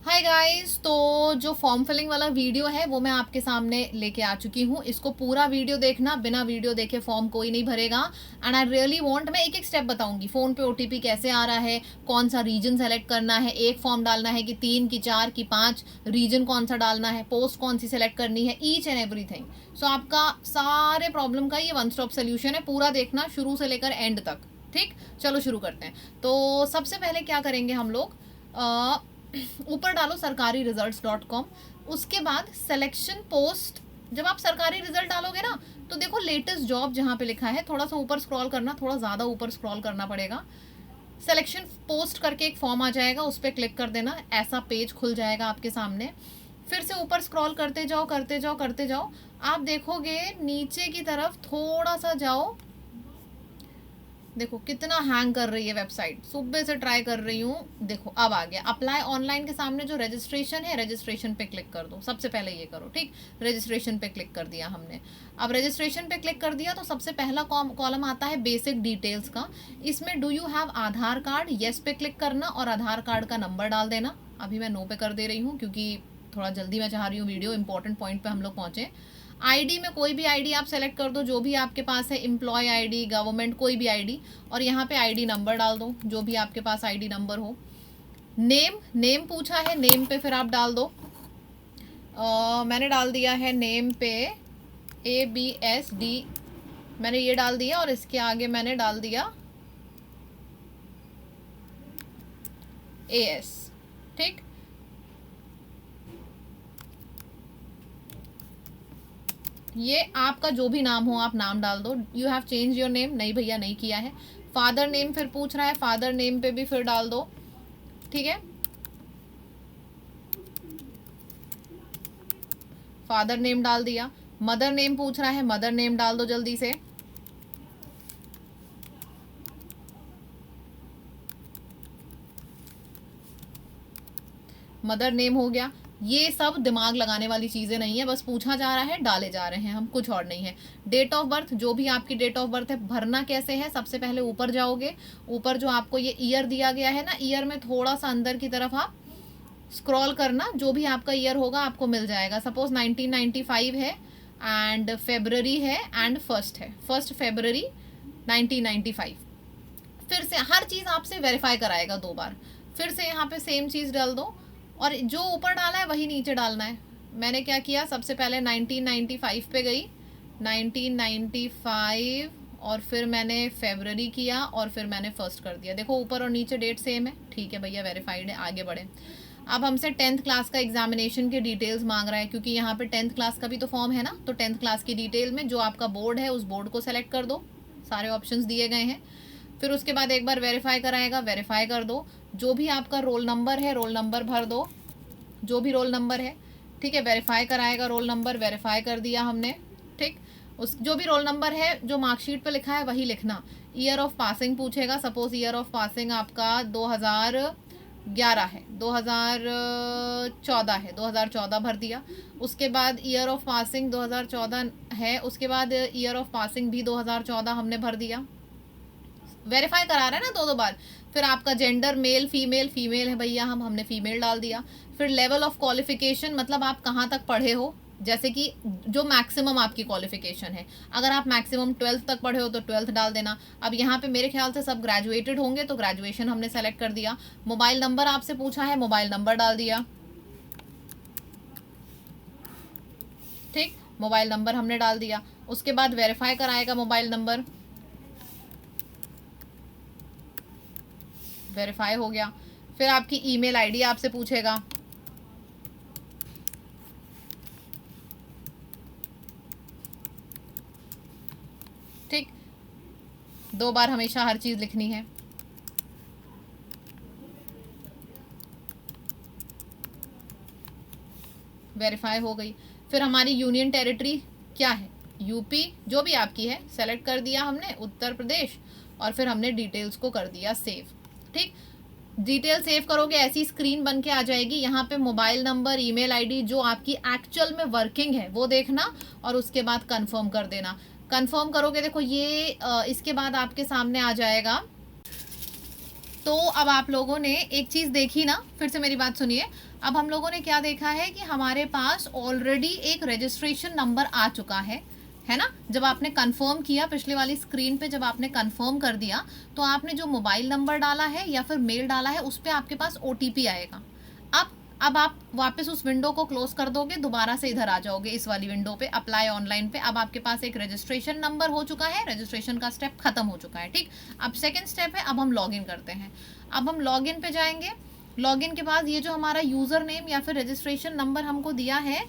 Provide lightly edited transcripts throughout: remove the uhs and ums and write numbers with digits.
Hi guys, तो जो form filling वाला वीडियो है वो मैं आपके सामने लेके आ चुकी हूँ। इसको पूरा वीडियो देखना, बिना वीडियो देखे फॉर्म कोई नहीं भरेगा। एंड आई रियली वांट, मैं एक एक स्टेप बताऊंगी। फ़ोन पे ओटीपी कैसे आ रहा है, कौन सा रीजन सेलेक्ट करना है, एक फॉर्म डालना है कि 3 की 4 की 5, रीजन कौन सा डालना है, पोस्ट कौन सी सेलेक्ट करनी है, ईच एंड एवरीथिंग। सो आपका सारे प्रॉब्लम का ये वन स्टॉप सोल्यूशन है। पूरा देखना शुरू से लेकर एंड तक। ठीक, चलो शुरू करते हैं। तो सबसे पहले क्या करेंगे हम लोग, ऊपर डालो सरकारी रिजल्ट्स.com। उसके बाद सिलेक्शन पोस्ट। जब आप सरकारी रिजल्ट डालोगे ना, तो देखो लेटेस्ट जॉब जहाँ पे लिखा है, थोड़ा सा ऊपर स्क्रॉल करना, थोड़ा ज़्यादा ऊपर स्क्रॉल करना पड़ेगा। सिलेक्शन पोस्ट करके एक फॉर्म आ जाएगा, उस पर क्लिक कर देना, ऐसा पेज खुल जाएगा आपके सामने। फिर से ऊपर स्क्रॉल करते जाओ करते जाओ करते जाओ। आप देखोगे नीचे की तरफ थोड़ा सा जाओ, देखो कितना हैंग कर रही है वेबसाइट। सुबह से ट्राई कर रही हूँ, देखो अब आ गया। अप्लाई ऑनलाइन के सामने जो रजिस्ट्रेशन है, रजिस्ट्रेशन पे क्लिक कर दो। सबसे पहले ये करो, ठीक। रजिस्ट्रेशन पे क्लिक कर दिया हमने। अब रजिस्ट्रेशन पे क्लिक कर दिया तो सबसे पहला कॉलम आता है बेसिक डिटेल्स का। इसमें do you have Aadhaar card, yes पे क्लिक करना और आधार कार्ड का नंबर डाल देना। अभी मैं नो पे कर दे रही हूँ क्योंकि थोड़ा जल्दी मैं चाह रही हूँ, वीडियो इंपॉर्टेंट पॉइंट पे हम लोग पहुँचे। आईडी में कोई भी आईडी आप सेलेक्ट कर दो, जो भी आपके पास है, एम्प्लॉय आईडी, गवर्नमेंट, कोई भी आईडी। और यहाँ पे आईडी नंबर डाल दो, जो भी आपके पास आईडी नंबर हो। नेम पूछा है, नेम पे फिर आप डाल दो। मैंने डाल दिया है नेम पे ABSD, मैंने ये डाल दिया। और इसके आगे मैंने डाल दिया AS, ठीक। ये आपका जो भी नाम हो आप नाम डाल दो। You have change your name, नहीं भैया नहीं किया है। फादर नेम फिर पूछ रहा है, फादर नेम पे भी फिर डाल दो, ठीक है। फादर नेम डाल दिया। मदर नेम पूछ रहा है, मदर नेम डाल दो जल्दी से। मदर नेम हो गया। ये सब दिमाग लगाने वाली चीज़ें नहीं है, बस पूछा जा रहा है, डाले जा रहे हैं हम, कुछ और नहीं है। डेट ऑफ बर्थ, जो भी आपकी डेट ऑफ बर्थ है। भरना कैसे है, सबसे पहले ऊपर जाओगे। ऊपर जो आपको ये ईयर दिया गया है ना, ईयर में थोड़ा सा अंदर की तरफ आप स्क्रॉल करना, जो भी आपका ईयर होगा आपको मिल जाएगा। सपोज 1995 है एंड फेबररी है एंड फर्स्ट है, 1 फरवरी 1995। फिर से हर चीज़ आपसे वेरीफाई कराएगा 2 बार। फिर से यहाँ पे सेम चीज़ डाल दो और जो ऊपर डाला है वही नीचे डालना है। मैंने क्या किया, सबसे पहले 1995 पे गई, 1995, और फिर मैंने फेबररी किया और फिर मैंने फर्स्ट कर दिया। देखो ऊपर और नीचे डेट सेम है, ठीक है भैया, वेरीफाइड है, आगे बढ़े। अब हमसे 10th क्लास का एग्जामिनेशन के डिटेल्स मांग रहा है, क्योंकि यहाँ पे 10th क्लास का भी तो फॉर्म है ना। तो 10th क्लास की डिटेल में जो आपका बोर्ड है उस बोर्ड को सेलेक्ट कर दो, सारे ऑप्शंस दिए गए हैं। फिर उसके बाद एक बार वेरीफाई कराएगा, वेरीफाई कर दो। जो भी आपका रोल नंबर है, रोल नंबर भर दो, जो भी रोल नंबर है, ठीक है। वेरीफाई कराएगा रोल नंबर, वेरीफाई कर दिया हमने, ठीक। उस जो भी रोल नंबर है जो मार्कशीट पे लिखा है वही लिखना। ईयर ऑफ पासिंग पूछेगा, सपोज ईयर ऑफ पासिंग आपका 2011 है, 2014 है, 2014 भर दिया। उसके बाद ईयर ऑफ पासिंग 2014 है, उसके बाद ईयर ऑफ पासिंग भी 2014 हमने भर दिया। वेरीफाई करा रहा है ना 2 बार। फिर आपका जेंडर मेल फीमेल, फीमेल है भैया, हमने फीमेल डाल दिया। फिर लेवल ऑफ क्वालिफिकेशन, मतलब आप कहाँ तक पढ़े हो, जैसे कि जो मैक्सिमम आपकी क्वालिफिकेशन है। अगर आप मैक्सिमम 12th तक पढ़े हो तो 12th डाल देना। अब यहाँ पे मेरे ख्याल से सब ग्रेजुएटेड होंगे तो ग्रेजुएशन हमने सेलेक्ट कर दिया। मोबाइल नंबर आपसे पूछा है, मोबाइल नंबर डाल दिया, ठीक। मोबाइल नंबर हमने डाल दिया। उसके बाद वेरीफाई कराएगा मोबाइल नंबर, वेरीफाई हो गया। फिर आपकी ईमेल आईडी आपसे पूछेगा, ठीक। 2 बार हमेशा हर चीज़ लिखनी है। वेरीफाई हो गई। फिर हमारी यूनियन टेरिटरी क्या है, यूपी, जो भी आपकी है, सेलेक्ट कर दिया हमने, उत्तर प्रदेश। और फिर हमने डिटेल्स को कर दिया सेव, ठीक। डिटेल सेव करोगे ऐसी स्क्रीन बन के आ जाएगी। यहाँ पे मोबाइल नंबर, ईमेल आईडी जो आपकी एक्चुअल में वर्किंग है वो देखना और उसके बाद कंफर्म कर देना। कंफर्म करोगे, देखो ये इसके बाद आपके सामने आ जाएगा तो अब आप लोगों ने एक चीज़ देखी ना, फिर से मेरी बात सुनिए। अब हम लोगों ने क्या देखा है कि हमारे पास ऑलरेडी एक रजिस्ट्रेशन नंबर आ चुका है ना। जब आपने कंफर्म किया पिछले वाली स्क्रीन पे, जब आपने कंफर्म कर दिया तो आपने जो मोबाइल नंबर डाला है या फिर मेल डाला है उस पर आपके पास OTP आएगा। अब आप वापस उस विंडो को क्लोज कर दोगे, दोबारा से इधर आ जाओगे इस वाली विंडो पे, अप्लाई ऑनलाइन पे। अब आपके पास एक रजिस्ट्रेशन नंबर हो चुका है, रजिस्ट्रेशन का स्टेप खत्म हो चुका है, ठीक। अब सेकंड स्टेप है, अब हम लॉगिन करते हैं। अब हम लॉगिन पे जाएंगे। लॉगिन के बाद ये जो हमारा यूज़र नेम या फिर रजिस्ट्रेशन नंबर हमको दिया है,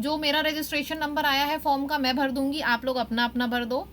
जो मेरा रजिस्ट्रेशन नंबर आया है फॉर्म का मैं भर दूंगी, आप लोग अपना अपना भर दो।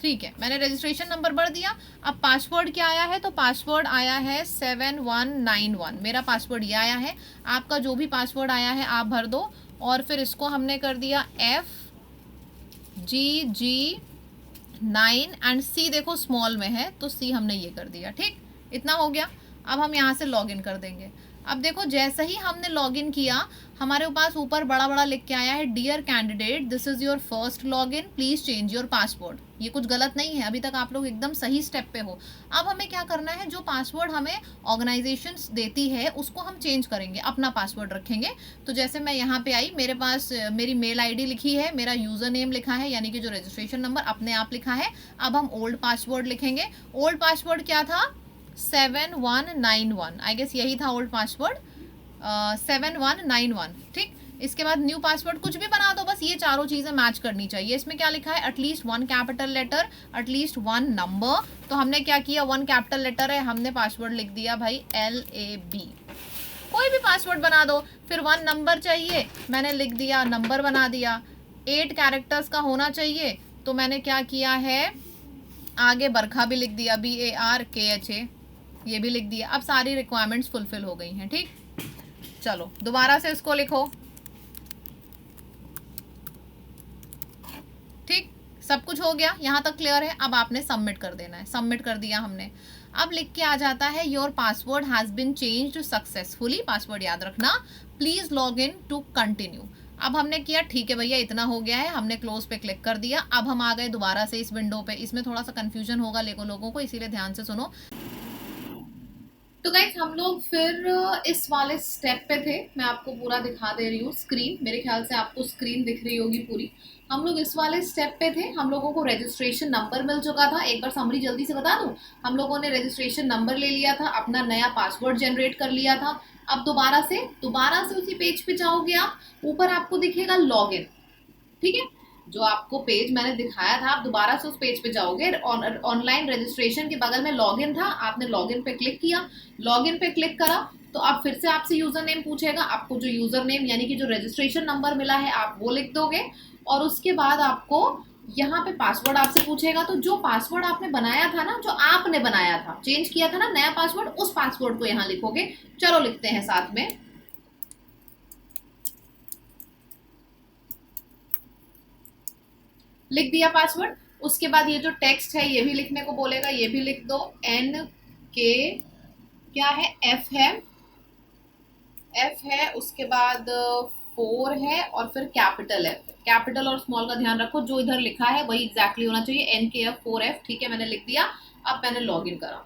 ठीक है, मैंने रजिस्ट्रेशन नंबर भर दिया। अब पासवर्ड क्या आया है, तो पासवर्ड आया है 7191, मेरा पासवर्ड ये आया है। आपका जो भी पासवर्ड आया है आप भर दो। और फिर इसको हमने कर दिया FGG9 एंड C देखो स्मॉल में है तो C हमने ये कर दिया, ठीक। इतना हो गया। अब हम यहाँ से लॉगिन कर देंगे। अब देखो जैसे ही हमने लॉगिन किया हमारे पास ऊपर बड़ा बड़ा लिख के आया है, dear candidate this is your first login, please change your password. ये कुछ गलत नहीं है, अभी तक आप लोग एकदम सही स्टेप पे हो। अब हमें क्या करना है, जो पासवर्ड हमें ऑर्गेनाइजेशन देती है उसको हम चेंज करेंगे, अपना पासवर्ड रखेंगे। तो जैसे मैं यहाँ पे आई, मेरे पास मेरी मेल ID लिखी है, मेरा यूज़र नेम लिखा है, यानी कि जो रजिस्ट्रेशन नंबर अपने आप लिखा है। अब हम ओल्ड पासवर्ड लिखेंगे। ओल्ड पासवर्ड क्या था, 7191, आई गेस यही था ओल्ड पासवर्ड, 7191, ठीक। इसके बाद न्यू पासवर्ड कुछ भी बना दो, बस ये चारों चीज़ें मैच करनी चाहिए। इसमें क्या लिखा है, at least 1 capital letter, at least 1 number. तो हमने क्या किया, 1 कैपिटल लेटर है, हमने पासवर्ड लिख दिया भाई LAB। कोई भी पासवर्ड बना दो। फिर 1 नंबर चाहिए, मैंने लिख दिया, नंबर बना दिया। 8 कैरेक्टर्स का होना चाहिए, तो मैंने क्या किया है, आगे बरखा भी लिख दिया, BARKHA, ये भी लिख दिया। अब सारी रिक्वायरमेंट्स फुलफिल हो गई हैं, ठीक। चलो दोबारा से इसको लिखो, ठीक। सब कुछ हो गया, यहाँ तक क्लियर है। अब आपने सबमिट कर देना है, सबमिट कर दिया हमने। अब लिख के आ जाता है, your password has been changed successfully, password याद रखना, please log in to continue. अब हमने किया, ठीक है भैया इतना हो गया है, हमने क्लोज पे क्लिक कर दिया। अब हम आ गए दोबारा से इस विंडो पे। इसमें थोड़ा सा कंफ्यूजन होगा लोगों को, इसीलिए ध्यान से सुनो। तो गाइस हम लोग फिर इस वाले स्टेप पे थे, मैं आपको पूरा दिखा दे रही हूँ स्क्रीन, मेरे ख्याल से आपको स्क्रीन दिख रही होगी पूरी। हम लोग इस वाले स्टेप पे थे, हम लोगों को रजिस्ट्रेशन नंबर मिल चुका था। एक बार समरी जल्दी से बता दूं, हम लोगों ने रजिस्ट्रेशन नंबर ले लिया था, अपना नया पासवर्ड जनरेट कर लिया था। अब दोबारा से उसी पेज पे जाओगे आप, ऊपर आपको दिखेगा लॉगिन, ठीक है। जो आपको पेज मैंने दिखाया था, आप दोबारा से उस पेज पे जाओगे, ऑनलाइन रजिस्ट्रेशन के बगल में लॉगिन था, आपने लॉगिन पे क्लिक किया। लॉगिन पे क्लिक करा तो अब फिर से आपसे यूजर नेम पूछेगा, आपको जो यूजर नेम यानी कि जो रजिस्ट्रेशन नंबर मिला है आप वो लिख दोगे। और उसके बाद आपको यहाँ पे पासवर्ड आपसे पूछेगा, तो जो पासवर्ड आपने बनाया था ना, जो आपने बनाया था, चेंज किया था ना नया पासवर्ड, उस पासवर्ड को यहाँ लिखोगे। चलो लिखते हैं साथ में, लिख दिया पासवर्ड। उसके बाद ये जो टेक्स्ट है ये भी लिखने को बोलेगा, ये भी लिख दो। NK क्या है, F है, उसके बाद 4 है और फिर कैपिटल F। कैपिटल और स्मॉल का ध्यान रखो, जो इधर लिखा है वही एग्जैक्टली होना चाहिए, NKF4F, ठीक है। मैंने लिख दिया। अब मैंने लॉगिन करा।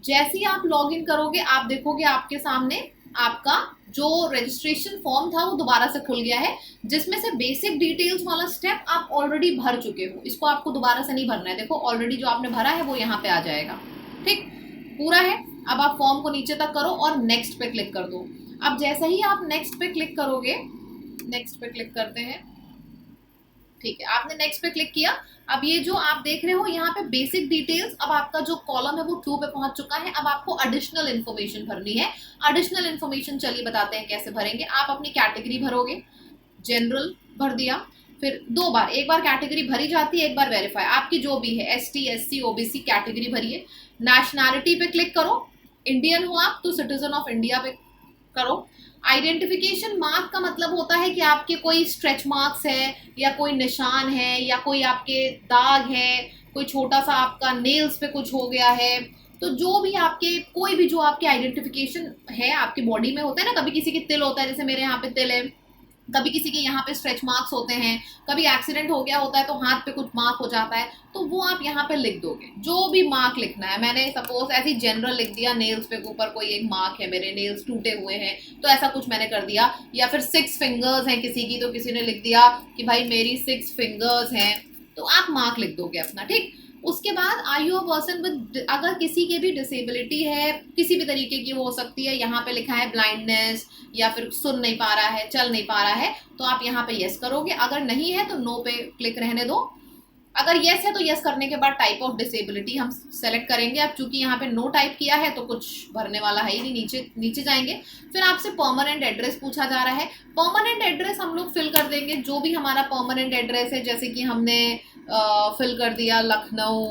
जैसे ही आप लॉगिन करोगे आप देखोगे आपके सामने आपका जो रजिस्ट्रेशन फॉर्म था वो दोबारा से खुल गया है, जिसमें से बेसिक डिटेल्स वाला स्टेप आप ऑलरेडी भर चुके हो, इसको आपको दोबारा से नहीं भरना है। देखो ऑलरेडी जो आपने भरा है वो यहाँ पे आ जाएगा, ठीक, पूरा है। अब आप फॉर्म को नीचे तक करो और नेक्स्ट पे क्लिक कर दो। अब जैसे ही आप नेक्स्ट पे क्लिक करोगे, नेक्स्ट पे क्लिक करते हैं, ठीक है, आपने नेक्स्ट पे क्लिक किया। अब ये जो आप देख रहे हो यहाँ पे बेसिक डिटेल्स, अब आपका जो कॉलम है वो 2 पे पहुंच चुका है। अब आपको एडिशनल इन्फॉर्मेशन भरनी है। एडिशनल इन्फॉर्मेशन चलिए बताते हैं कैसे भरेंगे। आप अपनी कैटेगरी भरोगे, जनरल भर दिया, फिर 2 बार, एक बार कैटेगरी भरी जाती है, एक बार वेरीफाई, आपकी जो भी है ST SC OBC कैटेगरी भरिए। नेशनैलिटी पे क्लिक करो, इंडियन हो आप तो सिटीजन ऑफ इंडिया पे करो। आइडेंटिफिकेशन मार्क का मतलब होता है कि आपके कोई स्ट्रेच मार्क्स है या कोई निशान है या कोई आपके दाग है, कोई छोटा सा आपका नेल्स पे कुछ हो गया है, तो जो भी आपके कोई भी जो आपके आइडेंटिफिकेशन है आपकी बॉडी में होता है ना, कभी किसी के तिल होता है, जैसे मेरे यहाँ पे तिल है, कभी किसी के यहाँ पे स्ट्रेच मार्क्स होते हैं, कभी एक्सीडेंट हो गया होता है तो हाथ पे कुछ मार्क हो जाता है, तो वो आप यहाँ पे लिख दोगे जो भी मार्क लिखना है। मैंने सपोज ऐसी जनरल लिख दिया, नेल्स पे ऊपर कोई एक मार्क है, मेरे नेल्स टूटे हुए हैं, तो ऐसा कुछ मैंने कर दिया। या फिर 6 फिंगर्स हैं किसी की, तो किसी ने लिख दिया कि भाई मेरी 6 फिंगर्स हैं, तो आप मार्क लिख दोगे अपना, ठीक। उसके बाद are you a person with, अगर किसी की भी डिसेबिलिटी है किसी भी तरीके की वो हो सकती है, यहाँ पे लिखा है ब्लाइंडनेस या फिर सुन नहीं पा रहा है, चल नहीं पा रहा है, तो आप यहाँ पे यस करोगे। अगर नहीं है तो नो पे क्लिक रहने दो। अगर यस है तो यस करने के बाद टाइप ऑफ डिसेबिलिटी हम सेलेक्ट करेंगे। अब चूंकि यहाँ पे नो टाइप किया है तो कुछ भरने वाला है ही नहीं, नीचे नीचे जाएंगे। फिर आपसे परमानेंट एड्रेस पूछा जा रहा है। परमानेंट एड्रेस हम लोग फिल कर देंगे जो भी हमारा परमानेंट एड्रेस है, जैसे कि हमने फिल कर दिया लखनऊ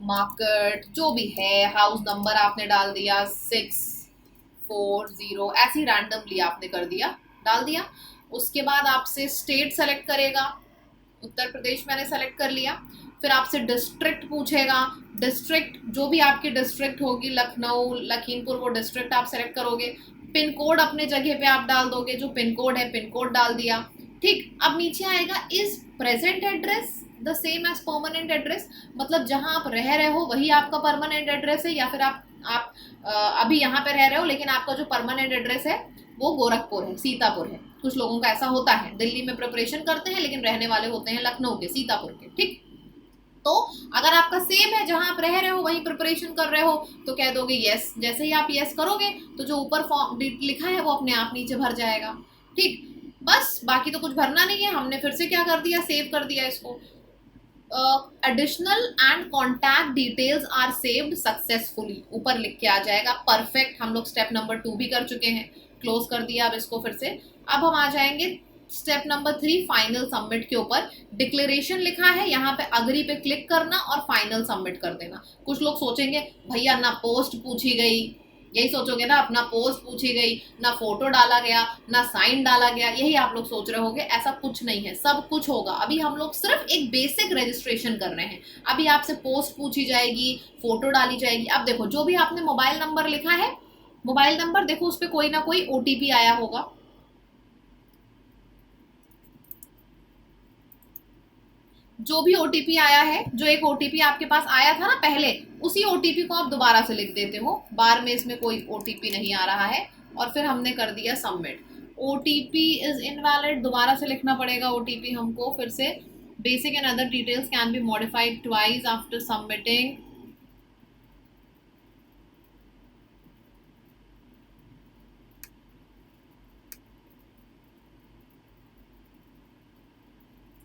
मार्केट, जो भी है, हाउस नंबर आपने डाल दिया 640, ऐसी रैंडमली आपने कर दिया, डाल दिया। उसके बाद आपसे स्टेट सेलेक्ट करेगा, उत्तर प्रदेश मैंने सेलेक्ट कर लिया। फिर आपसे डिस्ट्रिक्ट पूछेगा, डिस्ट्रिक्ट जो भी आपकी डिस्ट्रिक्ट होगी, लखनऊ लखीमपुर, वो डिस्ट्रिक्ट आप सेलेक्ट करोगे। पिन कोड अपने जगह पे आप डाल दोगे, जो पिन कोड है पिन कोड डाल दिया, ठीक। अब नीचे आएगा is present address the same as permanent address, मतलब जहां आप रह रहे हो वही आपका परमानेंट एड्रेस है, या फिर आप अभी यहाँ पे रह रहे हो लेकिन आपका जो परमानेंट एड्रेस है वो गोरखपुर है, सीतापुर है। कुछ लोगों का ऐसा होता है, दिल्ली में प्रिपरेशन करते हैं लेकिन रहने वाले होते हैं लखनऊ के, सीतापुर के, ठीक। तो अगर आपका सेम है, जहां आप रह रहे हो वहीं प्रिपरेशन कर रहे हो, तो कह दोगे यस। जैसे ही आप यस करोगे तो जो ऊपर फॉर्म लिखा है वो अपने आप नीचे भर जाएगा, ठीक। बस बाकी तो कुछ भरना नहीं है। हमने फिर से क्या कर दिया, सेव कर दिया इसको। Additional and contact details are saved successfully, ऊपर लिख के आ जाएगा, परफेक्ट। हम लोग स्टेप नंबर 2 भी कर चुके हैं, क्लोज कर दिया। अब इसको फिर से, अब हम आ जाएंगे स्टेप नंबर 3 फाइनल सबमिट के ऊपर। डिक्लेरेशन लिखा है, यहाँ पे अग्री पे क्लिक करना और फाइनल सबमिट कर देना। कुछ लोग सोचेंगे भैया ना पोस्ट पूछी गई, यही सोचोगे ना, अपना पोस्ट पूछी गई, ना फोटो डाला गया, ना साइन डाला गया, यही आप लोग सोच रहे होगे। ऐसा कुछ नहीं है, सब कुछ होगा। अभी हम लोग सिर्फ एक बेसिक रजिस्ट्रेशन कर रहे हैं। अभी आपसे पोस्ट पूछी जाएगी, फोटो डाली जाएगी। अब देखो, जो भी आपने मोबाइल नंबर लिखा है, मोबाइल नंबर देखो उस पर कोई ना कोई ओटीपी आया होगा, जो भी ओटीपी आया है, जो एक ओटीपी आपके पास आया था ना पहले, उसी ओटीपी को आप दोबारा से लिख देते हो। बार में इसमें कोई ओटीपी नहीं आ रहा है, और फिर हमने कर दिया सबमिट। ओटीपी इज इनवैलिड, दोबारा से लिखना पड़ेगा ओटीपी हमको फिर से। Basic and other details can be modified twice after submitting.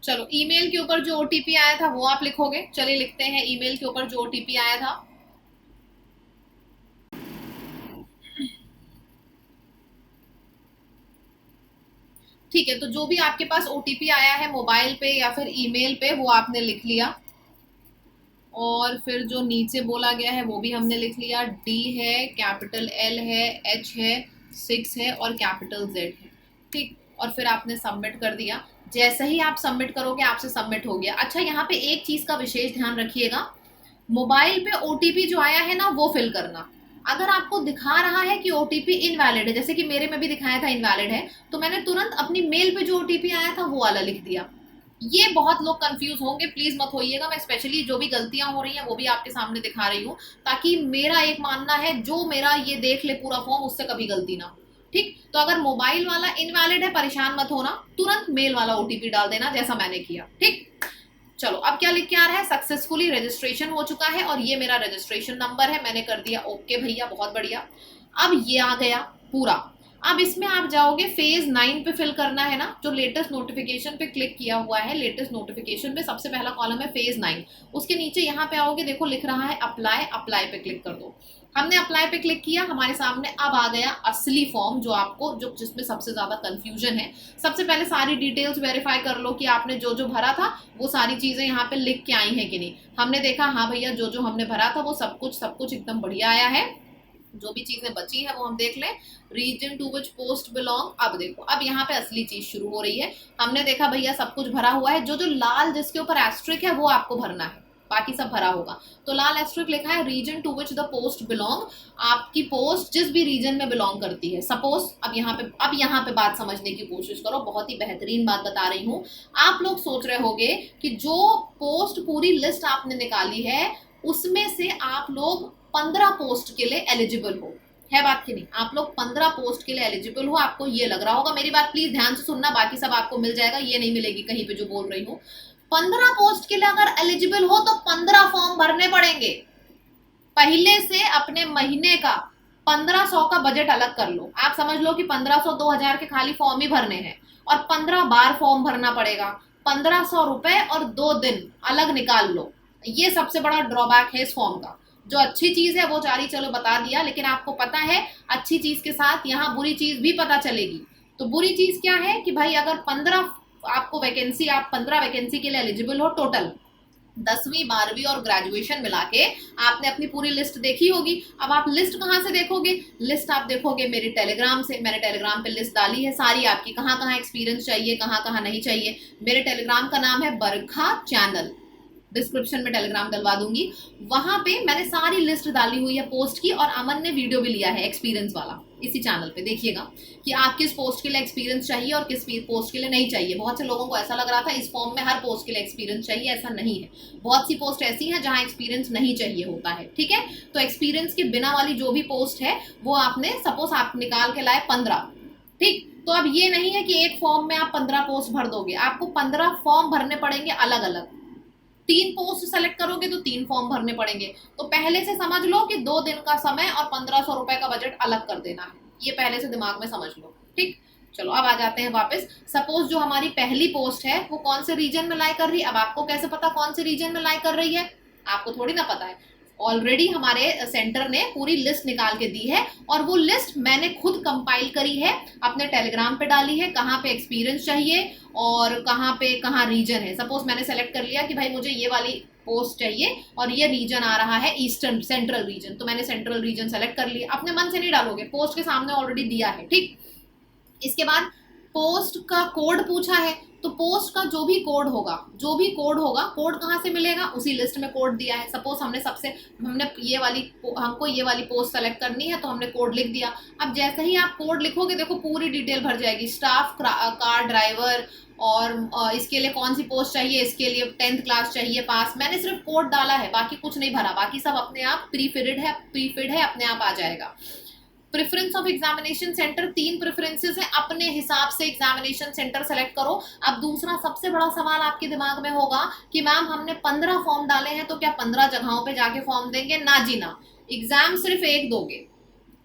चलो, ईमेल के ऊपर जो ओटीपी आया था वो आप लिखोगे। चलिए लिखते हैं ईमेल के ऊपर जो ओटीपी आया था। ठीक है, तो जो भी आपके पास ओटीपी आया है मोबाइल पे या फिर ईमेल पे, वो आपने लिख लिया। और फिर जो नीचे बोला गया है वो भी हमने लिख लिया। डी है, कैपिटल एल है, एच है, 6 है और कैपिटल जेड है, ठीक। और फिर आपने सबमिट कर दिया। जैसे ही आप सबमिट करोगे आपसे सबमिट हो गया। अच्छा, यहाँ पे एक चीज का विशेष ध्यान रखिएगा, मोबाइल पे ओटीपी जो आया है ना वो फिल करना। अगर आपको दिखा रहा है कि ओटीपी इनवैलिड है, जैसे कि मेरे में भी दिखाया था इनवैलिड है, तो मैंने तुरंत अपनी मेल पे जो ओटीपी आया था वो वाला लिख दिया। ये बहुत लोग कंफ्यूज होंगे, प्लीज मत होइएगा। मैं स्पेशली जो भी गलतियां हो रही हैं वो भी आपके सामने दिखा रही हूँ, ताकि मेरा एक मानना है जो मेरा ये देख ले पूरा फॉर्म, उससे कभी गलती ना हो, ठीक। तो अगर मोबाइल वाला इनवैलिड है, परेशान मत होना, तुरंत मेल वाला ओटीपी डाल देना जैसा मैंने किया, ठीक। चलो, अब क्या लिख के आ रहा है, सक्सेसफुली रजिस्ट्रेशन हो चुका है और ये मेरा रजिस्ट्रेशन नंबर है, मैंने कर दिया ओके भैया, बहुत बढ़िया। अब ये आ गया पूरा। अब इसमें आप जाओगे फेज 9 पे फिल करना है ना, जो लेटेस्ट नोटिफिकेशन पे क्लिक किया हुआ है, लेटेस्ट नोटिफिकेशन पे सबसे पहला कॉलम है फेज 9। उसके नीचे यहाँ पे आओगे, देखो लिख रहा है अप्लाई, अप्लाई पे क्लिक कर दो। हमने अप्लाई पे क्लिक किया, हमारे सामने अब आ गया असली फॉर्म, जो आपको जो जिसमें सबसे ज्यादा कंफ्यूजन है। सबसे पहले सारी डिटेल्स वेरीफाई कर लो कि आपने जो जो भरा था वो सारी चीजें यहाँ पे लिख के आई हैं कि नहीं। हमने देखा हाँ भैया, जो जो हमने भरा था वो सब कुछ एकदम बढ़िया आया है। जो भी चीजें बची है वो हम देख लें। Region to which post belong, अब देखो, अब यहाँ पे असली चीज शुरू हो रही है। हमने देखा भैया सब कुछ भरा हुआ है, जो जो लाल जिसके ऊपर एस्ट्रिक है वो आपको भरना है, बाकी सब भरा होगा। तो लाल एस्ट्रिक लिखा है region to which the post belong, आपकी पोस्ट जिस भी रीजन में बिलोंग करती है। सपोज अब यहाँ पे बात समझने की कोशिश करो, बहुत ही बेहतरीन बात बता रही हूँ। आप लोग सोच रहे होगे कि जो पोस्ट पूरी लिस्ट आपने निकाली है उसमें से आप लोग 15 पोस्ट के लिए एलिजिबल हो, है बात की नहीं? आप लोग 15 पोस्ट के लिए एलिजिबल हो, आपको ये लग रहा होगा। मेरी बात प्लीज ध्यान से सुनना, बाकी सब आपको मिल जाएगा, ये नहीं मिलेगी कहीं पे जो बोल रही हूँ। 15 पोस्ट के लिए अगर एलिजिबल हो तो 15 फॉर्म भरने पड़ेंगे। पहले से अपने महीने का 1500 का बजट अलग कर लो। आप समझ लो कि 1500 2000 के खाली फॉर्म ही भरने हैं और 15 बार फॉर्म भरना पड़ेगा। 1500 रुपए और 2 दिन अलग निकाल लो। ये सबसे बड़ा ड्रॉबैक है इस फॉर्म का। जो अच्छी चीज है वो चारी चलो बता दिया, लेकिन आपको पता है अच्छी चीज के साथ यहाँ बुरी चीज भी पता चलेगी। तो बुरी चीज क्या है कि भाई अगर 15 आपको वैकेंसी, आप 15 वैकेंसी के लिए एलिजिबल हो टोटल, 10वीं 12वीं और ग्रेजुएशन मिला के आपने अपनी पूरी लिस्ट देखी होगी। अब आप लिस्ट कहाँ से देखोगे? लिस्ट आप देखोगे मेरे टेलीग्राम से। मैंने टेलीग्राम पे लिस्ट डाली है सारी आपकी, कहाँ कहाँ एक्सपीरियंस चाहिए, कहाँ कहाँ नहीं चाहिए। मेरे टेलीग्राम का नाम है बरखा चैनल, डिस्क्रिप्शन में टेलीग्राम डलवा दूंगी। वहां पे मैंने सारी लिस्ट डाली हुई है पोस्ट की, और अमन ने वीडियो भी लिया है एक्सपीरियंस वाला, इसी चैनल पे देखिएगा कि आप किस पोस्ट के लिए एक्सपीरियंस चाहिए और किस पोस्ट के लिए नहीं चाहिए। बहुत से लोगों को ऐसा लग रहा था इस फॉर्म में हर पोस्ट के लिए एक्सपीरियंस चाहिए, ऐसा नहीं है। बहुत सी पोस्ट ऐसी हैं जहां एक्सपीरियंस नहीं चाहिए होता है, ठीक है? तो एक्सपीरियंस के बिना वाली जो भी पोस्ट है वो आपने, सपोज आप निकाल के लाए 15, ठीक? तो अब ये नहीं है कि एक फॉर्म में आप 15 पोस्ट भर दोगे, आपको 15 फॉर्म भरने पड़ेंगे अलग अलग। 3 पोस्ट सेलेक्ट करोगे तो 3 फॉर्म भरने पड़ेंगे। तो पहले से समझ लो कि 2 दिन का समय और 1500 रुपए का बजट अलग कर देना है, ये पहले से दिमाग में समझ लो, ठीक? चलो अब आ जाते हैं वापस। सपोज जो हमारी पहली पोस्ट है वो कौन से रीजन में लाई कर रही है। अब आपको कैसे पता कौन से रीजन में लाई कर रही है? आपको थोड़ी ना पता है, ऑलरेडी हमारे सेंटर ने पूरी लिस्ट निकाल के दी है, और वो लिस्ट मैंने खुद कंपाइल करी है, अपने टेलीग्राम पे डाली है, कहाँ पे एक्सपीरियंस चाहिए और कहाँ पे कहाँ रीजन है। सपोज मैंने सेलेक्ट कर लिया कि भाई मुझे ये वाली पोस्ट चाहिए और ये रीजन आ रहा है ईस्टर्न सेंट्रल रीजन, तो मैंने सेंट्रल रीजन सेलेक्ट कर लिया। अपने मन से नहीं डालोगे, पोस्ट के सामने ऑलरेडी दिया है, ठीक? इसके बाद पोस्ट का कोड पूछा है, तो पोस्ट का जो भी कोड होगा, कोड कहाँ से मिलेगा? उसी लिस्ट में कोड दिया है। सपोज हमने हमको ये वाली पोस्ट सेलेक्ट करनी है तो हमने कोड लिख दिया। अब जैसे ही आप कोड लिखोगे देखो पूरी डिटेल भर जाएगी, स्टाफ, कार ड्राइवर, और इसके लिए कौन सी पोस्ट चाहिए, इसके लिए 10th क्लास चाहिए पास। मैंने सिर्फ कोड डाला है, बाकी कुछ नहीं भरा, बाकी सब अपने आप प्रीफिड है, अपने आप आ जाएगा। Preference of examination centre, 3 preferences हैं, अपने हिसाब से एग्जामिनेशन सेंटर सेलेक्ट करो। अब दूसरा सबसे बड़ा सवाल आपके दिमाग में होगा कि मैम हमने 15 फॉर्म डाले हैं तो क्या 15 जगहों पे जाके फॉर्म देंगे? ना जी ना, एग्जाम सिर्फ एक दोगे।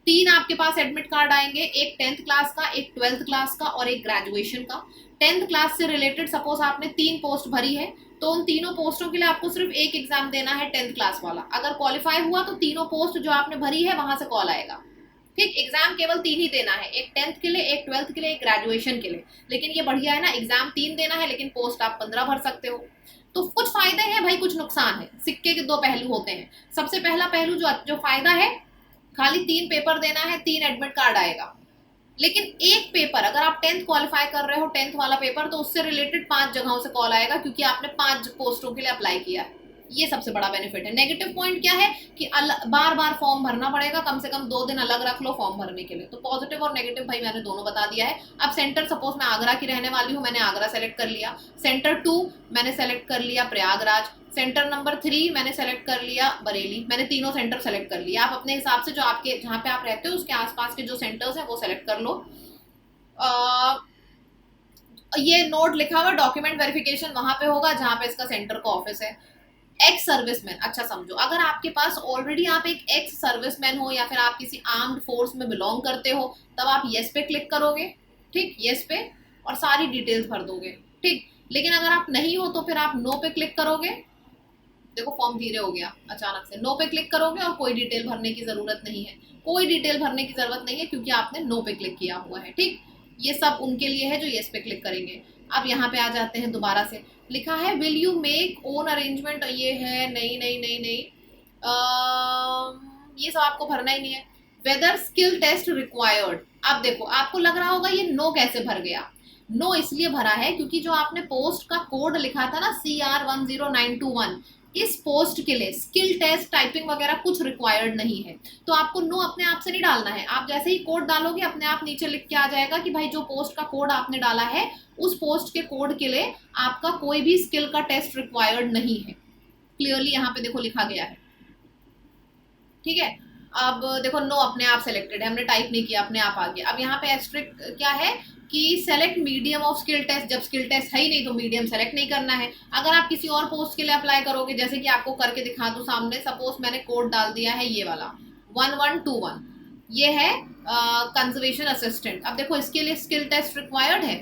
3 आपके पास एडमिट कार्ड आएंगे, एक 10th क्लास का, एक 12th क्लास का और एक ग्रेजुएशन का। 10th क्लास से रिलेटेड सपोज आपने 3 पोस्ट भरी है तो उन तीनों पोस्टों के लिए आपको सिर्फ एक एग्जाम देना है 10th क्लास वाला। अगर क्वालिफाई हुआ तो तीनों पोस्ट जो आपने भरी है वहां से कॉल आएगा, ठीक? एग्जाम केवल 3 ही देना है, एक 10th के लिए, एक 12th के लिए, एक ग्रेजुएशन के लिए। लेकिन ये बढ़िया है ना, एग्जाम 3 देना है लेकिन पोस्ट आप 15 भर सकते हो। तो कुछ फायदे हैं भाई, कुछ नुकसान है, सिक्के के 2 पहलू होते हैं। सबसे पहला पहलू जो फायदा है, खाली 3 पेपर देना है, 3 एडमिट कार्ड आएगा। लेकिन एक पेपर, अगर आप 10th क्वालिफाई कर रहे हो 10th वाला पेपर, तो उससे रिलेटेड 5 जगहों से कॉल आएगा क्योंकि आपने 5 पोस्टों के लिए अप्लाई किया है। ये सबसे बड़ा बेनिफिट है। नेगेटिव पॉइंट क्या है कि बार बार फॉर्म भरना पड़ेगा, कम से कम 2 दिन अलग रख लो फॉर्म भरने के लिए। तो पॉजिटिव और नेगेटिव भाई मैंने दोनों बता दिया है। अब सेंटर, सपोज मैं आगरा की रहने वाली हूँ, मैंने आगरा सेलेक्ट कर लिया। सेंटर 2 मैंने सेलेक्ट कर लिया प्रयागराज। सेंटर नंबर 3 मैंने सेलेक्ट कर लिया बरेली। मैंने तीनों सेंटर सेलेक्ट कर लिया। आप अपने हिसाब से जो आपके जहाँ पे आप रहते हो उसके आसपास के जो सेंटर्स हैं वो सेलेक्ट कर लो। ये नोट लिखा हुआ डॉक्यूमेंट वेरिफिकेशन वहां पे होगा जहां पे इसका सेंटर का ऑफिस है। एक्स सर्विसमैन, अच्छा समझो, अगर आपके पास ऑलरेडी आप एक एक्स सर्विसमैन हो या फिर आप किसी आर्म्ड फोर्स में बिलोंग करते हो, तब आप येस पे क्लिक करोगे, ठीक? येस पे, और सारी डिटेल्स भर दोगे, ठीक? लेकिन अगर आप नहीं हो तो फिर आप नो पे क्लिक करोगे। देखो फॉर्म धीरे हो गया अचानक से। नो पे क्लिक करोगे और कोई डिटेल भरने की जरूरत नहीं है, कोई डिटेल भरने की जरूरत नहीं है क्योंकि आपने नो पे क्लिक किया हुआ है, ठीक? ये सब उनके लिए है जो येस पे क्लिक करेंगे। अब यहाँ पे आ जाते हैं, दोबारा से लिखा है will you make own arrangement, ये है नहीं नहीं नहीं नहीं, ये सब आपको भरना ही नहीं है। वेदर स्किल टेस्ट रिक्वायर्ड, अब देखो आपको लग रहा होगा ये नो कैसे भर गया। नो इसलिए भरा है क्योंकि जो आपने पोस्ट का कोड लिखा था ना CR10921, इस पोस्ट के लिए स्किल टेस्ट टाइपिंग वगैरह कुछ रिक्वायर्ड नहीं है। तो आपको नो अपने आप से नहीं डालना है, आप जैसे ही कोड डालोगे अपने आप नीचे लिख के आ जाएगा कि भाई जो पोस्ट का कोड आपने डाला है उस पोस्ट के कोड के लिए आपका कोई भी स्किल का टेस्ट रिक्वायर्ड नहीं है। क्लियरली यहाँ पे देखो लिखा गया है, ठीक है। अब देखो नो अपने आप सेलेक्टेड है, हमने टाइप नहीं किया, अपने आप आ गया। अब यहाँ पे एस्ट्रिक क्या है कि select medium of skill test, जब स्किल टेस्ट है ही नहीं तो मीडियम सेलेक्ट नहीं करना है। अगर आप किसी और पोस्ट के लिए अप्लाई करोगे, जैसे कि आपको करके दिखा दूं सामने, सपोज मैंने कोड डाल दिया है ये वाला 1121, ये है कंजर्वेशन असिस्टेंट। अब देखो इसके लिए स्किल टेस्ट रिक्वायर्ड है,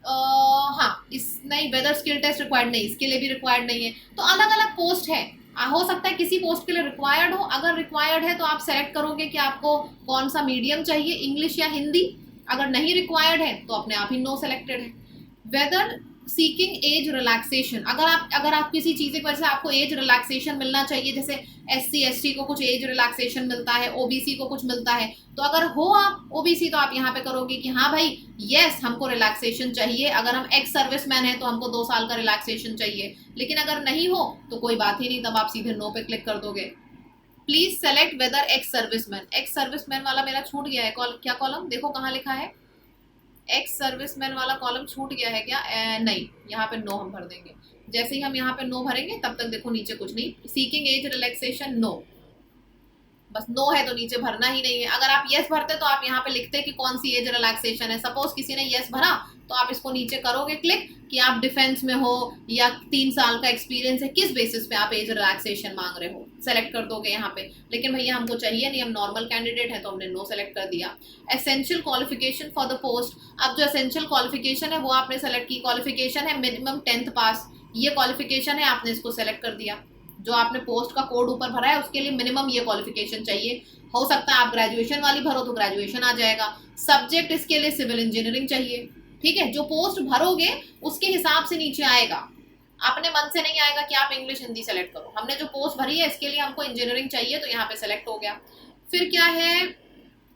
हाँ इस नहीं, वेदर स्किल टेस्ट रिक्वायर्ड नहीं, इसके लिए भी रिक्वायर्ड नहीं है। तो अलग अलग पोस्ट है, हो सकता है किसी पोस्ट के लिए रिक्वायर्ड हो। अगर रिक्वायर्ड है तो आप सेलेक्ट करोगे कि आपको कौन सा मीडियम चाहिए, इंग्लिश या हिंदी। अगर नहीं रिक्वायर्ड है तो अपने आप ही नो सेलेक्टेड है। वेदर सीकिंग एज रिलैक्सेशन, अगर आप किसी चीज़ की वजह से आपको एज रिलैक्सेशन मिलना चाहिए, जैसे SC ST को कुछ एज रिलैक्सेशन मिलता है, OBC को कुछ मिलता है, तो अगर हो आप OBC तो आप यहाँ पे करोगे कि हाँ भाई यस हमको रिलैक्सेशन चाहिए। अगर हम एक्स सर्विसमैन है तो हमको 2 साल का रिलैक्सेशन चाहिए। लेकिन अगर नहीं हो तो कोई बात ही नहीं, तब आप सीधे नो पे क्लिक कर दोगे। Please select whether ex serviceman, ex serviceman वाला मेरा छूट गया है, क्या कॉलम देखो कहाँ लिखा है, एक्स सर्विसमैन वाला कॉलम छूट गया है क्या? नहीं, यहाँ पे नो हम भर देंगे। जैसे ही हम यहाँ पे नो भरेंगे तब तक देखो नीचे कुछ नहीं, सीकिंग एज रिलैक्सेशन नो, बस नो है तो नीचे भरना ही नहीं है। अगर आप यस भरते तो आप यहाँ पे लिखते कि कौन सी एज रिलैक्सेशन है। सपोज किसी ने यस भरा तो आप इसको नीचे करोगे क्लिक कि आप डिफेंस में हो या 3 साल का एक्सपीरियंस है, किस बेसिस पे आप एज रिलैक्सेशन मांग रहे हो, सेलेक्ट कर दोगे यहाँ पे। लेकिन भैया हमको चाहिए नहीं, हम नॉर्मल कैंडिडेट है तो हमने नो सेलेक्ट कर दिया। Essential qualification for the post, अब जो एसेंशियल क्वालिफिकेशन है वो आपने सेलेक्ट की, क्वालिफिकेशन है मिनिमम 10th पास, ये क्वालिफिकेशन है, आपने इसको सेलेक्ट कर दिया। जो आपने पोस्ट का कोड ऊपर भरा है उसके लिए मिनिमम ये क्वालिफिकेशन चाहिए। हो सकता है आप ग्रेजुएशन वाली भरो तो ग्रेजुएशन आ जाएगा। सब्जेक्ट इसके लिए सिविल इंजीनियरिंग चाहिए, ठीक है। जो पोस्ट भरोगे उसके हिसाब से नीचे आएगा, अपने मन से नहीं आएगा कि आप इंग्लिश हिंदी सेलेक्ट करो। हमने जो पोस्ट भरी है इसके लिए हमको इंजीनियरिंग चाहिए तो यहाँ पे सेलेक्ट हो गया। फिर क्या है,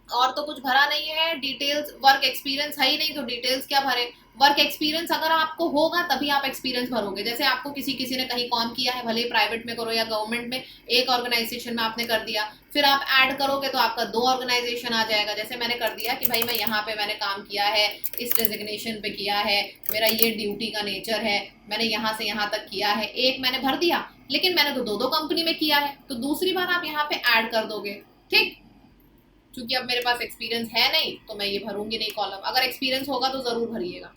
और तो कुछ भरा नहीं है। डिटेल्स, वर्क एक्सपीरियंस है ही नहीं तो डिटेल्स क्या भरे। वर्क एक्सपीरियंस अगर आपको होगा तभी आप एक्सपीरियंस भरोगे। जैसे आपको किसी ने कहीं काम किया है, भले ही प्राइवेट में करो या गवर्नमेंट में, एक ऑर्गेनाइजेशन में आपने कर दिया, फिर आप ऐड करोगे तो आपका 2 ऑर्गेनाइजेशन आ जाएगा। जैसे मैंने कर दिया कि भाई मैं यहाँ पे मैंने काम किया है, इस डेजिग्नेशन पे किया है, मेरा ये ड्यूटी का नेचर है, मैंने यहाँ से यहाँ तक किया है, एक मैंने भर दिया। लेकिन मैंने तो 2 कंपनी में किया है तो दूसरी बार आप यहाँ पे ऐड कर दोगे, ठीक। क्योंकि अब मेरे पास एक्सपीरियंस है नहीं तो मैं ये भरूंगी नहीं कॉलम, अगर एक्सपीरियंस होगा तो जरूर भरिएगा।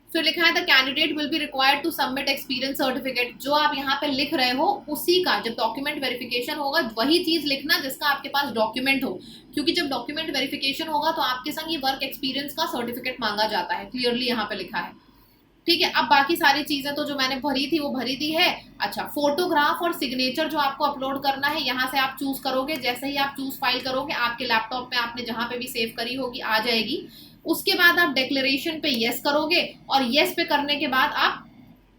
फिर लिखा है the candidate will be required to submit experience certificate. जो आप यहाँ पे लिख रहे हो उसी का जब डॉक्यूमेंट वेरिफिकेशन होगा वही चीज लिखना जिसका आपके पास डॉक्यूमेंट हो, क्योंकि जब डॉक्यूमेंट वेरिफिकेशन होगा तो आपके संग ये वर्क एक्सपीरियंस का सर्टिफिकेट मांगा जाता है, क्लियरली यहाँ पे लिखा है, ठीक है। अब बाकी सारी चीजें तो जो मैंने भरी थी वो भरी दी है। अच्छा, फोटोग्राफ और सिग्नेचर जो आपको अपलोड करना है यहाँ से आप चूज करोगे। जैसे ही आप चूज फाइल करोगे आपके लैपटॉप में आपने जहां पे भी सेव करी होगी आ जाएगी। उसके बाद आप डिक्लेरेशन पे यस करोगे और यस पे करने के बाद आप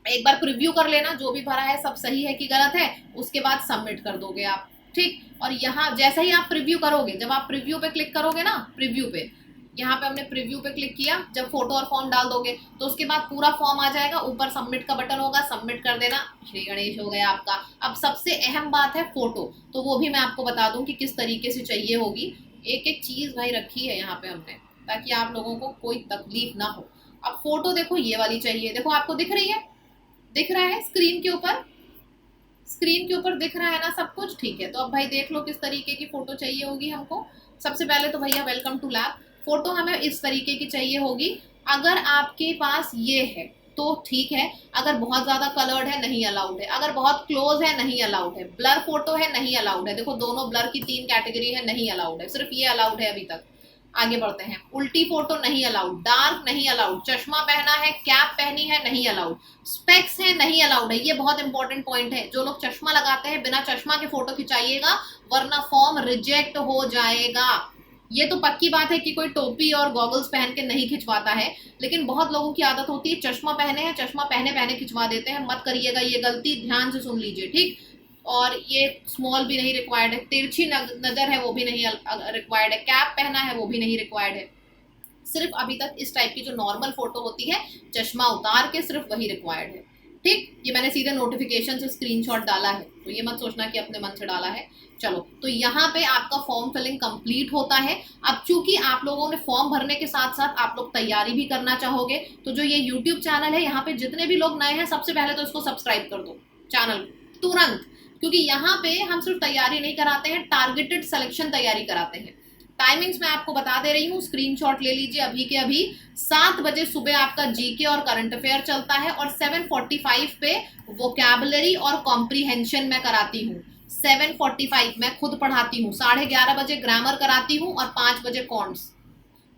एक बार प्रीव्यू कर लेना जो भी भरा है सब सही है कि गलत है, उसके बाद सबमिट कर दोगे आप, ठीक। और यहाँ जैसे ही आप प्रीव्यू करोगे, जब आप प्रीव्यू पे क्लिक करोगे ना, प्रीव्यू पे यहाँ पे हमने प्रीव्यू पे क्लिक किया, जब फोटो और फॉर्म डाल दोगे तो उसके बाद पूरा फॉर्म आ जाएगा, ऊपर सबमिट का बटन होगा, सबमिट कर देना, श्री गणेश हो गया आपका। अब सबसे अहम बात है फोटो, तो वो भी मैं आपको बता दूं कि किस तरीके से चाहिए होगी। एक एक चीज भाई रखी है यहाँ पे हमने ताकि आप लोगों को कोई तकलीफ ना हो। अब फोटो देखो ये वाली चाहिए, देखो आपको दिख रही है, दिख रहा है स्क्रीन के ऊपर, स्क्रीन के ऊपर दिख रहा है ना सब कुछ, ठीक है। तो अब भाई देख लो किस तरीके की फोटो चाहिए होगी हमको। सबसे पहले तो भैया वेलकम टू लैब, फोटो हमें इस तरीके की चाहिए होगी। अगर आपके पास ये है तो ठीक है, अगर बहुत ज्यादा कलर्ड है नहीं अलाउड है, अगर बहुत क्लोज है नहीं अलाउड है, ब्लर फोटो है नहीं अलाउड है। देखो दोनों ब्लर की 3 कैटेगरी है, नहीं अलाउड है, सिर्फ ये अलाउड है अभी तक। आगे बढ़ते हैं, उल्टी फोटो नहीं अलाउड, डार्क नहीं अलाउड, चश्मा पहना है, कैप पहनी है नहीं अलाउड, स्पेक्स है नहीं अलाउड है। ये बहुत इंपॉर्टेंट पॉइंट है, जो लोग चश्मा लगाते हैं बिना चश्मा के फोटो खिंचाइएगा वरना फॉर्म रिजेक्ट हो जाएगा। ये तो पक्की बात है कि कोई टोपी और गॉगल्स पहन के नहीं खिंचवाता है, लेकिन बहुत लोगों की आदत होती है चश्मा पहने हैं, चश्मा पहने पहने खिंचवा देते हैं। मत करिएगा ये गलती, ध्यान से सुन लीजिए, ठीक। और ये स्मॉल भी नहीं रिक्वायर्ड है, तिरछी नजर है वो भी नहीं रिक्वायर्ड है, कैप पहना है वो भी नहीं रिक्वायर्ड है। सिर्फ अभी तक इस टाइप की जो नॉर्मल फोटो होती है चश्मा उतार के, सिर्फ वही रिक्वायर्ड है। ठीक, ये मैंने सीधे नोटिफिकेशन से स्क्रीनशॉट डाला है, तो ये मत सोचना कि अपने मन से डाला है। चलो, तो यहाँ पे आपका फॉर्म फिलिंग कंप्लीट होता है। अब चूंकि आप लोगों ने फॉर्म भरने के साथ साथ आप लोग तैयारी भी करना चाहोगे, तो जो ये यूट्यूब चैनल है, यहाँ पे जितने भी लोग नए हैं, सबसे पहले तो इसको सब्सक्राइब कर दो चैनल तुरंत, क्योंकि यहाँ पे हम सिर्फ तैयारी नहीं कराते हैं, टारगेटेड सिलेक्शन तैयारी कराते हैं। टाइमिंग्स मैं आपको बता दे रही हूँ, स्क्रीनशॉट ले लीजिए अभी के अभी। 7 बजे सुबह आपका जीके और करंट अफेयर चलता है, और 7:45 पे वोकैबुलरी और कॉम्प्रीहेंशन मैं कराती हूँ। 7:45 मैं खुद पढ़ाती हूँ, 11:30 बजे ग्रामर कराती हूँ, और 5 बजे कॉन्ट्स।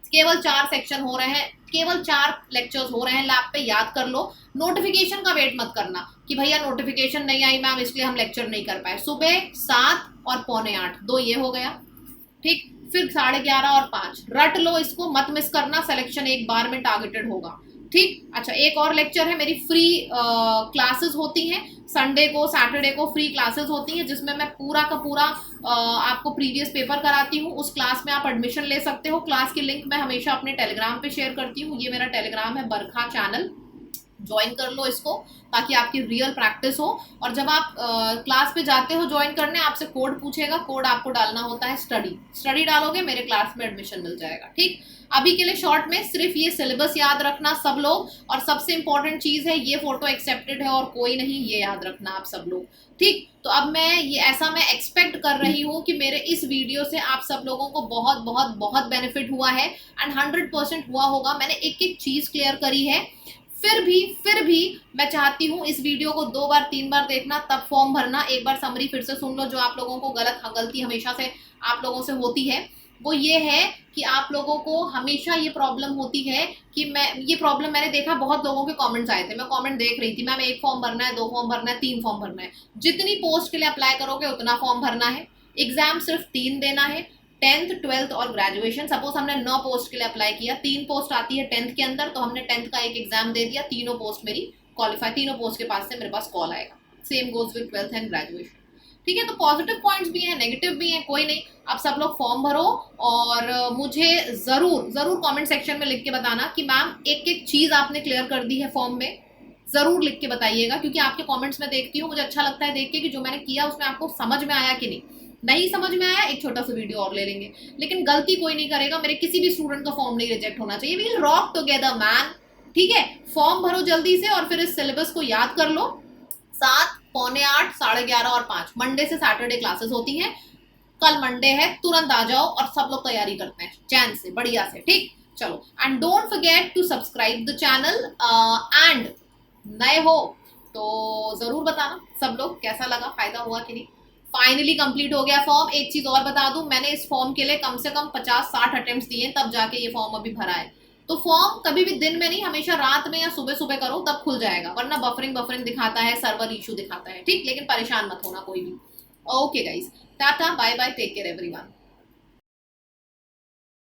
केवल 4 सेक्शन हो रहे हैं, केवल 4 लेक्चर्स हो रहे हैं लैब पे, याद कर लो। नोटिफिकेशन का वेट मत करना कि भैया नोटिफिकेशन नहीं आई मैम इसलिए हम लेक्चर नहीं कर पाए। सुबह 7 और 7:45, 2 ये हो गया, ठीक। फिर 11:30 और 5 रट लो, इसको मत मिस करना, सिलेक्शन एक बार में टारगेटेड होगा, ठीक। अच्छा, एक और लेक्चर है, मेरी फ्री क्लासेस होती हैं, संडे को सैटरडे को फ्री क्लासेस होती हैं, जिसमें मैं पूरा का पूरा आपको प्रीवियस पेपर कराती हूँ। उस क्लास में आप एडमिशन ले सकते हो। क्लास की लिंक मैं हमेशा अपने टेलीग्राम पे शेयर करती हूँ, ये मेरा टेलीग्राम है बरखा चैनल, ज्वाइन कर लो इसको, ताकि आपकी रियल प्रैक्टिस हो। और जब आप क्लास पे जाते हो ज्वाइन करने, आपसे कोड पूछेगा, कोड आपको डालना होता है स्टडी डालोगे, मेरे क्लास में एडमिशन मिल जाएगा, ठीक। अभी के लिए शॉर्ट में सिर्फ ये सिलेबस याद रखना सब लोग, और सबसे इंपॉर्टेंट चीज है ये फोटो एक्सेप्टेड है और कोई नहीं, ये याद रखना आप सब लोग, ठीक। तो अब मैं एक्सपेक्ट कर रही हूँ कि मेरे इस वीडियो से आप सब लोगों को बहुत बहुत बहुत बेनिफिट हुआ है, एंड 100% हुआ होगा। मैंने एक एक चीज क्लियर करी है। फिर भी मैं चाहती हूँ इस वीडियो को 2 बार 3 बार देखना, तब फॉर्म भरना। एक बार समरी फिर से सुन लो, जो आप लोगों को गलती हमेशा से आप लोगों से होती है, वो ये है कि आप लोगों को हमेशा ये प्रॉब्लम होती है कि ये प्रॉब्लम मैंने देखा, बहुत लोगों के कमेंट्स आए थे, मैं कमेंट देख रही थी, मैम 1 फॉर्म भरना है, 2 फॉर्म भरना है, 3 फॉर्म भरना है। जितनी पोस्ट के लिए अप्लाई करोगे उतना फॉर्म भरना है, एग्जाम सिर्फ 3 देना है, 10th 12th और ग्रेजुएशन। सपोज हमने 9 पोस्ट के लिए अप्लाई किया, 3 पोस्ट आती है 10th के अंदर, तो हमने 10th का एक एग्जाम दे दिया, तीनों पोस्ट मेरी क्वालिफाई, तीनों पोस्ट के पास से मेरे पास कॉल आएगा। Same goes with 12th and graduation, ठीक है। तो पॉजिटिव पॉइंट्स भी हैं, नेगेटिव भी हैं, कोई नहीं। आप सब लोग फॉर्म भरो, और मुझे जरूर कमेंट सेक्शन में लिख के बताना कि मैम एक एक चीज आपने क्लियर कर दी है फॉर्म में, जरूर लिख के बताइएगा, क्योंकि आपके कमेंट्स में देखती हूँ, मुझे अच्छा लगता है देख के कि जो मैंने किया उसमें आपको समझ में आया कि नहीं समझ में आया, एक छोटा सा वीडियो और ले लेंगे। लेकिन गलती कोई नहीं करेगा, मेरे किसी भी स्टूडेंट का फॉर्म नहीं रिजेक्ट होना चाहिए। वील रॉक टुगेदर मैन, ठीक है। फॉर्म भरो जल्दी से, और फिर इस सिलेबस को याद कर लो। 7, 7:45, 11:30 और 5 मंडे से सैटरडे क्लासेस होती हैं। कल मंडे है, तुरंत आ जाओ और सब लोग तैयारी करते हैं चैन से, बढ़िया से, ठीक। चलो, and don't forget to subscribe the channel, and नए हो तो जरूर बताना सब लोग कैसा लगा, फायदा हुआ कि नहीं। फाइनली कंप्लीट हो गया फॉर्म। एक चीज और बता दूं, मैंने इस फॉर्म के लिए कम से कम 50-60 अटेम्प्ट्स दिए, तब जाके ये फॉर्म अभी भरा है। तो फॉर्म कभी भी दिन में नहीं, हमेशा रात में या सुबह सुबह करो, तब खुल जाएगा, वरना बफरिंग दिखाता है, सर्वर इशू दिखाता है, ठीक। लेकिन परेशान मत होना कोई भी। Okay guys, tata bye bye, take care everyone.